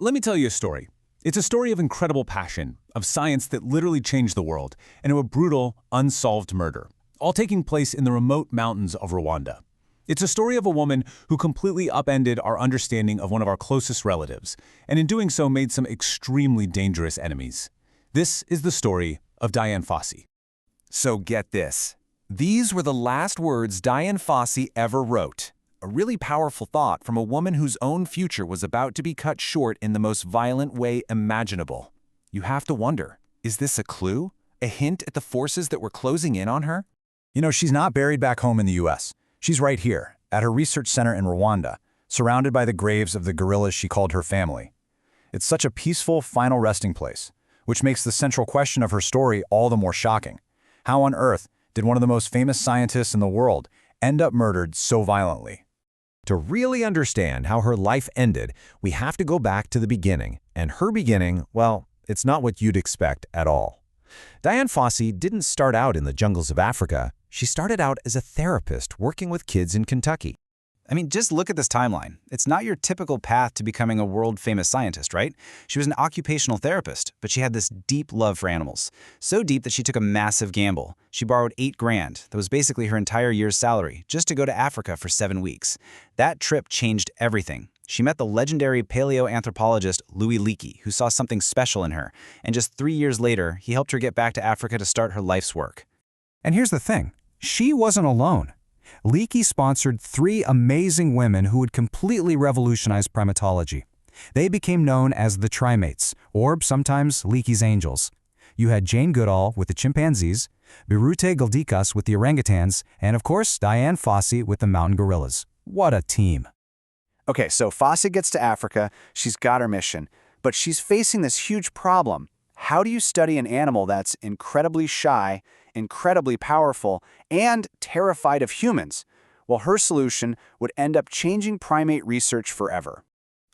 Let me tell you a story. It's a story of incredible passion, of science that literally changed the world, and of a brutal, unsolved murder, all taking place in the remote mountains of Rwanda. It's a story of a woman who completely upended our understanding of one of our closest relatives, and in doing so made some extremely dangerous enemies. This is the story of Dian Fossey. So get this. These were the last words Dian Fossey ever wrote. A really powerful thought from a woman whose own future was about to be cut short in the most violent way imaginable. You have to wonder, is this a clue? A hint at the forces that were closing in on her? You know, she's not buried back home in the U.S. She's right here, at her research center in Rwanda, surrounded by the graves of the guerrillas she called her family. It's such a peaceful, final resting place, which makes the central question of her story all the more shocking. How on earth did one of the most famous scientists in the world end up murdered so violently? To really understand how her life ended, we have to go back to the beginning. And her beginning, well, it's not what you'd expect at all. Dian Fossey didn't start out in the jungles of Africa. She started out as a therapist working with kids in Kentucky. I mean, just look at this timeline. It's not your typical path to becoming a world-famous scientist, right? She was an occupational therapist, but she had this deep love for animals. So deep that she took a massive gamble. She borrowed $8,000, that was basically her entire year's salary, just to go to Africa for 7 weeks. That trip changed everything. She met the legendary paleoanthropologist Louis Leakey, who saw something special in her. And just 3 years later, he helped her get back to Africa to start her life's work. And here's the thing. She wasn't alone. Leakey sponsored 3 amazing women who would completely revolutionize primatology. They became known as the Trimates, or sometimes Leakey's Angels. You had Jane Goodall with the chimpanzees, Birute Galdikas with the orangutans, and of course, Dian Fossey with the mountain gorillas. What a team. Okay, so Fossey gets to Africa, she's got her mission, but she's facing this huge problem. How do you study an animal that's incredibly shy, incredibly powerful, and terrified of humans? Well, her solution would end up changing primate research forever.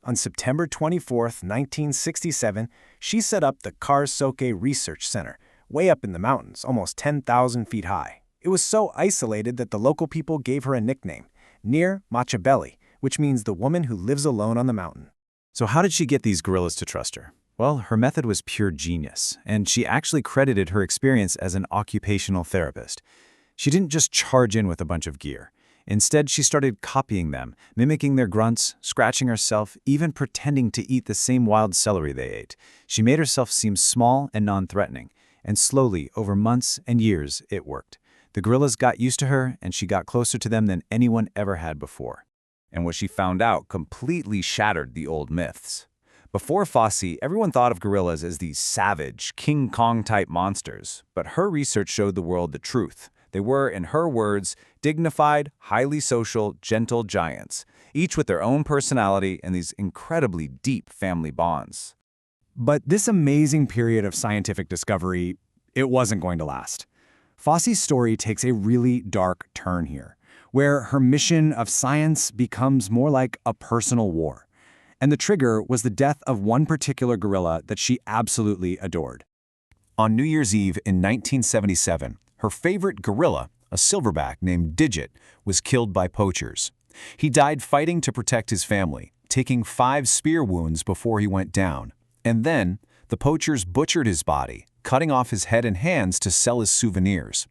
On September 24, 1967, she set up the Karisoke Research Center, way up in the mountains, almost 10,000 feet high. It was so isolated that the local people gave her a nickname, Near Machabeli, which means the woman who lives alone on the mountain. So how did she get these gorillas to trust her? Well, her method was pure genius, and she actually credited her experience as an occupational therapist. She didn't just charge in with a bunch of gear. Instead, she started copying them, mimicking their grunts, scratching herself, even pretending to eat the same wild celery they ate. She made herself seem small and non-threatening, and slowly, over months and years, it worked. The gorillas got used to her, and she got closer to them than anyone ever had before. And what she found out completely shattered the old myths. Before Fossey, everyone thought of gorillas as these savage, King Kong-type monsters, but her research showed the world the truth. They were, in her words, dignified, highly social, gentle giants, each with their own personality and these incredibly deep family bonds. But this amazing period of scientific discovery, it wasn't going to last. Fossey's story takes a really dark turn here, where her mission of science becomes more like a personal war. And the trigger was the death of one particular gorilla that she absolutely adored. On New Year's Eve in 1977, her favorite gorilla, a silverback named Digit, was killed by poachers. He died fighting to protect his family, taking 5 spear wounds before he went down. And then, the poachers butchered his body, cutting off his head and hands to sell as souvenirs.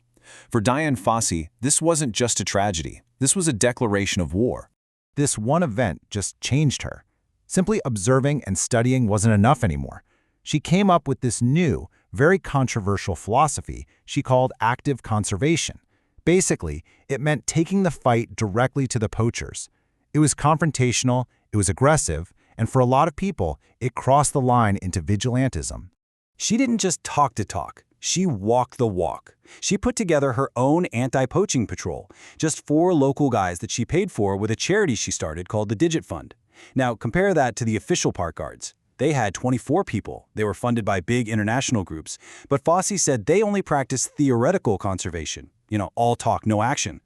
For Dian Fossey, this wasn't just a tragedy. This was a declaration of war. This one event just changed her. Simply observing and studying wasn't enough anymore. She came up with this new, very controversial philosophy she called active conservation. Basically, it meant taking the fight directly to the poachers. It was confrontational, it was aggressive, and for a lot of people, it crossed the line into vigilantism. She didn't just talk the talk. She walked the walk. She put together her own anti-poaching patrol, just 4 local guys that she paid for with a charity she started called the Digit Fund. Now, compare that to the official park guards. They had 24 people. They were funded by big international groups. But Fossey said they only practiced theoretical conservation. All talk, no action.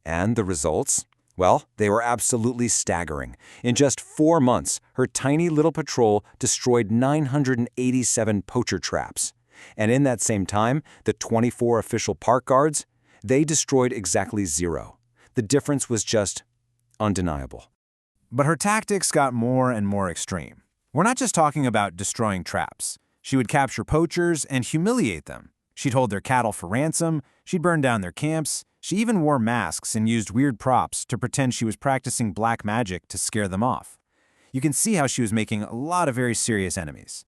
And the results? Well, they were absolutely staggering. In just 4 months, her tiny little patrol destroyed 987 poacher traps. And in that same time, the 24 official park guards, they destroyed exactly 0. The difference was just undeniable. But her tactics got more and more extreme. We're not just talking about destroying traps. She would capture poachers and humiliate them. She'd hold their cattle for ransom, she'd burn down their camps, she even wore masks and used weird props to pretend she was practicing black magic to scare them off. You can see how she was making a lot of very serious enemies.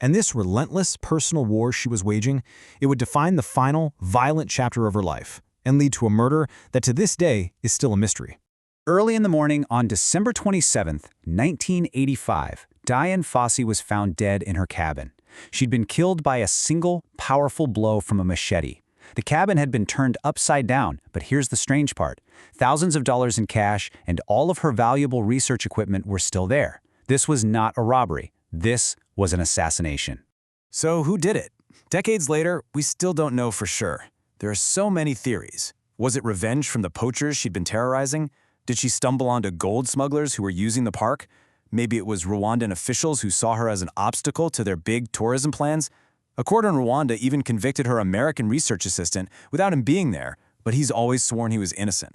And this relentless personal war she was waging, it would define the final, violent chapter of her life and lead to a murder that to this day is still a mystery. Early in the morning on December 27, 1985, Dian Fossey was found dead in her cabin. She'd been killed by a single, powerful blow from a machete. The cabin had been turned upside down, but here's the strange part. Thousands of dollars in cash and all of her valuable research equipment were still there. This was not a robbery. This was an assassination. So who did it? Decades later, we still don't know for sure. There are so many theories. Was it revenge from the poachers she'd been terrorizing? Did she stumble onto gold smugglers who were using the park? Maybe it was Rwandan officials who saw her as an obstacle to their big tourism plans? A court in Rwanda even convicted her American research assistant without him being there, but he's always sworn he was innocent.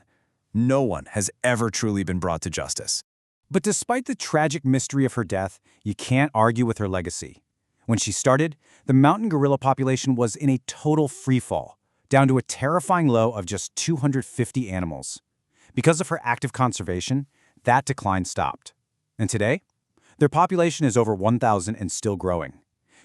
No one has ever truly been brought to justice. But despite the tragic mystery of her death, you can't argue with her legacy. When she started, the mountain gorilla population was in a total freefall, down to a terrifying low of just 250 animals. Because of her active conservation, that decline stopped. And today, their population is over 1,000 and still growing.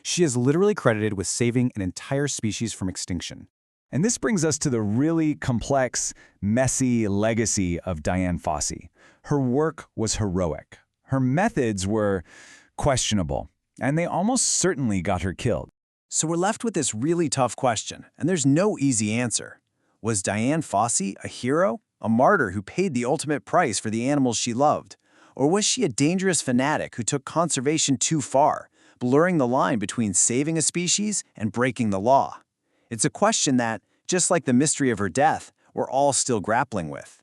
She is literally credited with saving an entire species from extinction. And this brings us to the really complex, messy legacy of Dian Fossey. Her work was heroic. Her methods were questionable, and they almost certainly got her killed. So we're left with this really tough question, and there's no easy answer. Was Dian Fossey a hero, a martyr who paid the ultimate price for the animals she loved? Or was she a dangerous fanatic who took conservation too far, blurring the line between saving a species and breaking the law? It's a question that, just like the mystery of her death, we're all still grappling with.